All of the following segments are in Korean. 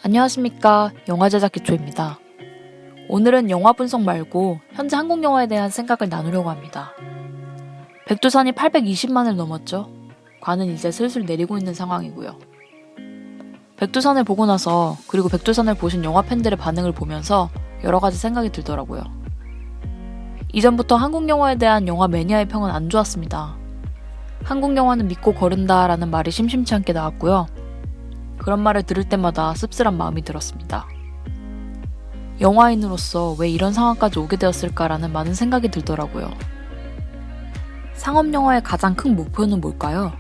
안녕하십니까. 영화제작 기초입니다. 오늘은 영화 분석 말고 현재 한국 영화에 대한 생각을 나누려고 합니다. 백두산이 820만을 넘었죠. 관은 이제 슬슬 내리고 있는 상황이고요. 백두산을 보고 나서 그리고 백두산을 보신 영화 팬들의 반응을 보면서 여러 가지 생각이 들더라고요. 이전부터 한국 영화에 대한 영화 매니아의 평은 안 좋았습니다. 한국 영화는 믿고 거른다라는 말이 심심치 않게 나왔고요. 그런 말을 들을 때마다 씁쓸한 마음이 들었습니다. 영화인으로서 왜 이런 상황까지 오게 되었을까라는 많은 생각이 들더라고요. 상업영화의 가장 큰 목표는 뭘까요?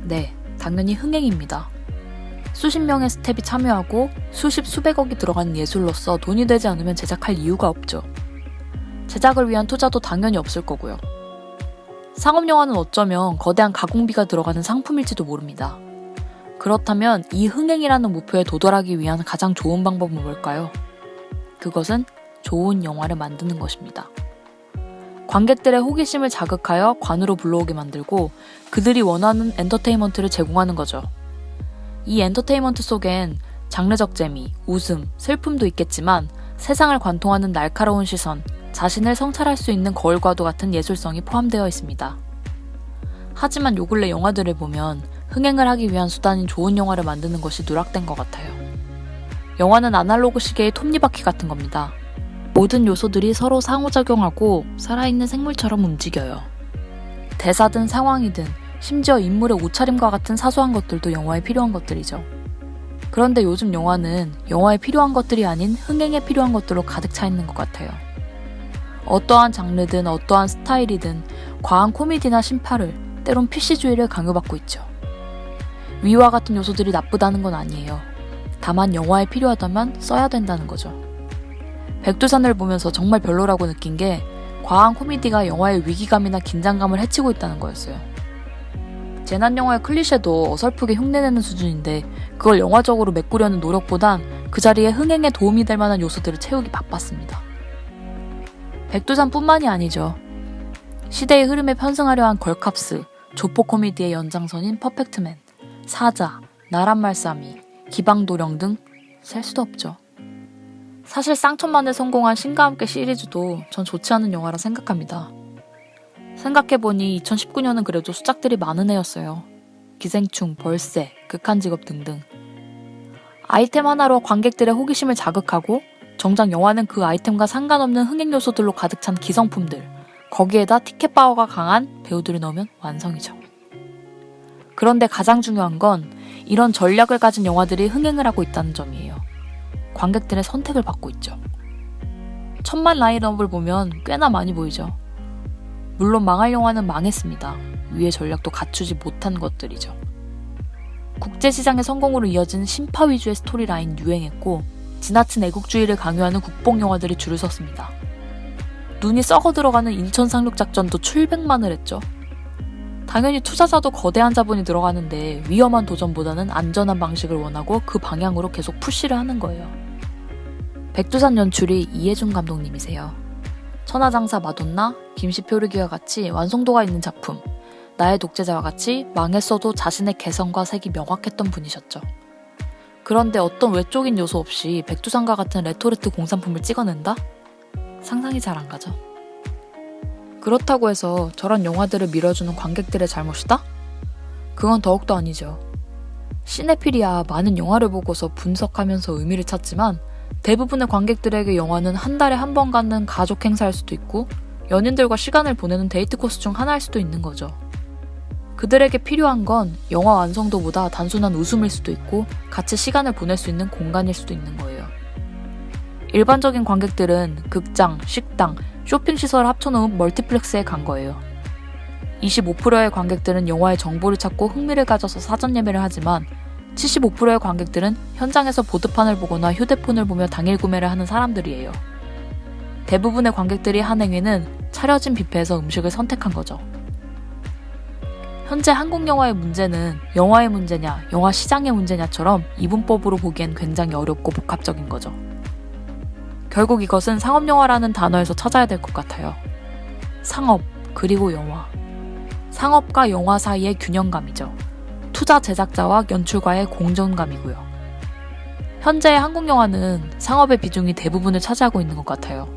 네, 당연히 흥행입니다. 수십 명의 스텝이 참여하고 수십 수백억이 들어가는 예술로서 돈이 되지 않으면 제작할 이유가 없죠. 제작을 위한 투자도 당연히 없을 거고요. 상업영화는 어쩌면 거대한 가공비가 들어가는 상품일지도 모릅니다. 그렇다면 이 흥행이라는 목표에 도달하기 위한 가장 좋은 방법은 뭘까요? 그것은 좋은 영화를 만드는 것입니다. 관객들의 호기심을 자극하여 관으로 불러오게 만들고 그들이 원하는 엔터테인먼트를 제공하는 거죠. 이 엔터테인먼트 속엔 장르적 재미, 웃음, 슬픔도 있겠지만 세상을 관통하는 날카로운 시선, 자신을 성찰할 수 있는 거울과도 같은 예술성이 포함되어 있습니다. 하지만 요 근래 영화들을 보면 흥행을 하기 위한 수단인 좋은 영화를 만드는 것이 누락된 것 같아요. 영화는 아날로그 시계의 톱니바퀴 같은 겁니다. 모든 요소들이 서로 상호작용하고 살아있는 생물처럼 움직여요. 대사든 상황이든 심지어 인물의 옷차림과 같은 사소한 것들도 영화에 필요한 것들이죠. 그런데 요즘 영화는 영화에 필요한 것들이 아닌 흥행에 필요한 것들로 가득 차 있는 것 같아요. 어떠한 장르든 어떠한 스타일이든 과한 코미디나 심파를, 때론 PC주의를 강요받고 있죠. 위와 같은 요소들이 나쁘다는 건 아니에요. 다만 영화에 필요하다면 써야 된다는 거죠. 백두산을 보면서 정말 별로라고 느낀 게 과한 코미디가 영화의 위기감이나 긴장감을 해치고 있다는 거였어요. 재난영화의 클리셰도 어설프게 흉내내는 수준인데 그걸 영화적으로 메꾸려는 노력보단 그 자리에 흥행에 도움이 될 만한 요소들을 채우기 바빴습니다. 백두산뿐만이 아니죠. 시대의 흐름에 편승하려 한 걸캅스, 조폭 코미디의 연장선인 퍼펙트맨, 사자, 나란말싸미, 기방도령 등 셀 수도 없죠. 사실 쌍천만에 성공한 신과 함께 시리즈도 전 좋지 않은 영화라 생각합니다. 생각해보니 2019년은 그래도 수작들이 많은 해였어요. 기생충, 벌새, 극한직업 등등. 아이템 하나로 관객들의 호기심을 자극하고 정작 영화는 그 아이템과 상관없는 흥행 요소들로 가득 찬 기성품들, 거기에다 티켓 파워가 강한 배우들을 넣으면 완성이죠. 그런데 가장 중요한 건 이런 전략을 가진 영화들이 흥행을 하고 있다는 점이에요. 관객들의 선택을 받고 있죠. 천만 라인업을 보면 꽤나 많이 보이죠. 물론 망할 영화는 망했습니다. 위의 전략도 갖추지 못한 것들이죠. 국제시장의 성공으로 이어진 심파 위주의 스토리라인 유행했고 지나친 애국주의를 강요하는 국뽕영화들이 줄을 섰습니다. 눈이 썩어 들어가는 인천 상륙작전도 700만을 했죠. 당연히 투자자도 거대한 자본이 들어가는데 위험한 도전보다는 안전한 방식을 원하고 그 방향으로 계속 푸시를 하는 거예요. 백두산 연출이 이해준 감독님이세요. 천하장사 마돈나, 김시표류기와 같이 완성도가 있는 작품, 나의 독재자와 같이 망했어도 자신의 개성과 색이 명확했던 분이셨죠. 그런데 어떤 외적인 요소 없이 백두산과 같은 레토르트 공산품을 찍어낸다? 상상이 잘 안 가죠. 그렇다고 해서 저런 영화들을 밀어주는 관객들의 잘못이다? 그건 더욱더 아니죠. 시네필이야 많은 영화를 보고서 분석하면서 의미를 찾지만 대부분의 관객들에게 영화는 한 달에 한 번 갖는 가족 행사일 수도 있고 연인들과 시간을 보내는 데이트 코스 중 하나일 수도 있는 거죠. 그들에게 필요한 건 영화 완성도보다 단순한 웃음일 수도 있고 같이 시간을 보낼 수 있는 공간일 수도 있는 거예요. 일반적인 관객들은 극장, 식당, 쇼핑시설을 합쳐놓은 멀티플렉스에 간 거예요. 25%의 관객들은 영화의 정보를 찾고 흥미를 가져서 사전 예매를 하지만 75%의 관객들은 현장에서 보드판을 보거나 휴대폰을 보며 당일 구매를 하는 사람들이에요. 대부분의 관객들이 한 행위는 차려진 뷔페에서 음식을 선택한 거죠. 현재 한국 영화의 문제는 영화의 문제냐, 영화 시장의 문제냐처럼 이분법으로 보기엔 굉장히 어렵고 복합적인 거죠. 결국 이것은 상업영화라는 단어에서 찾아야 될 것 같아요. 상업, 그리고 영화. 상업과 영화 사이의 균형감이죠. 투자 제작자와 연출가의 공존감이고요. 현재의 한국 영화는 상업의 비중이 대부분을 차지하고 있는 것 같아요.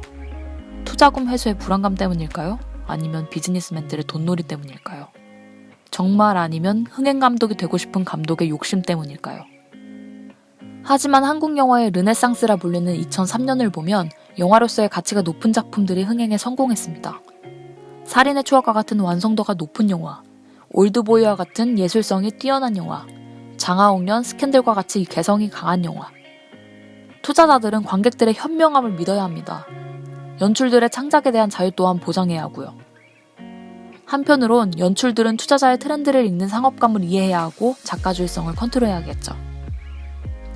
투자금 회수의 불안감 때문일까요? 아니면 비즈니스맨들의 돈놀이 때문일까요? 정말 아니면 흥행 감독이 되고 싶은 감독의 욕심 때문일까요? 하지만 한국 영화의 르네상스라 불리는 2003년을 보면 영화로서의 가치가 높은 작품들이 흥행에 성공했습니다. 살인의 추억과 같은 완성도가 높은 영화, 올드보이와 같은 예술성이 뛰어난 영화, 장하옥련, 스캔들과 같이 개성이 강한 영화. 투자자들은 관객들의 현명함을 믿어야 합니다. 연출들의 창작에 대한 자유 또한 보장해야 하고요. 한편으론 연출들은 투자자의 트렌드를 읽는 상업감을 이해해야 하고 작가주의성을 컨트롤해야겠죠.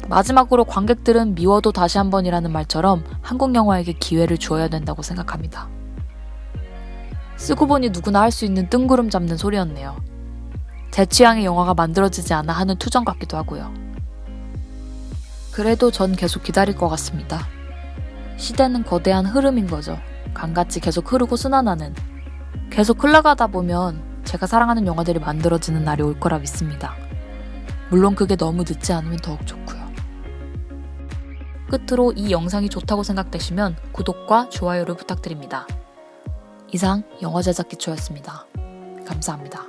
마지막으로 관객들은 미워도 다시 한 번이라는 말처럼 한국 영화에게 기회를 주어야 된다고 생각합니다. 쓰고 보니 누구나 할 수 있는 뜬구름 잡는 소리였네요. 제 취향의 영화가 만들어지지 않아 하는 투정 같기도 하고요. 그래도 전 계속 기다릴 것 같습니다. 시대는 거대한 흐름인 거죠. 강같이 계속 흐르고 순환하는. 계속 흘러가다 보면 제가 사랑하는 영화들이 만들어지는 날이 올 거라 믿습니다. 물론 그게 너무 늦지 않으면 더욱 좋고요. 끝으로 이 영상이 좋다고 생각되시면 구독과 좋아요를 부탁드립니다. 이상 영화제작 기초였습니다. 감사합니다.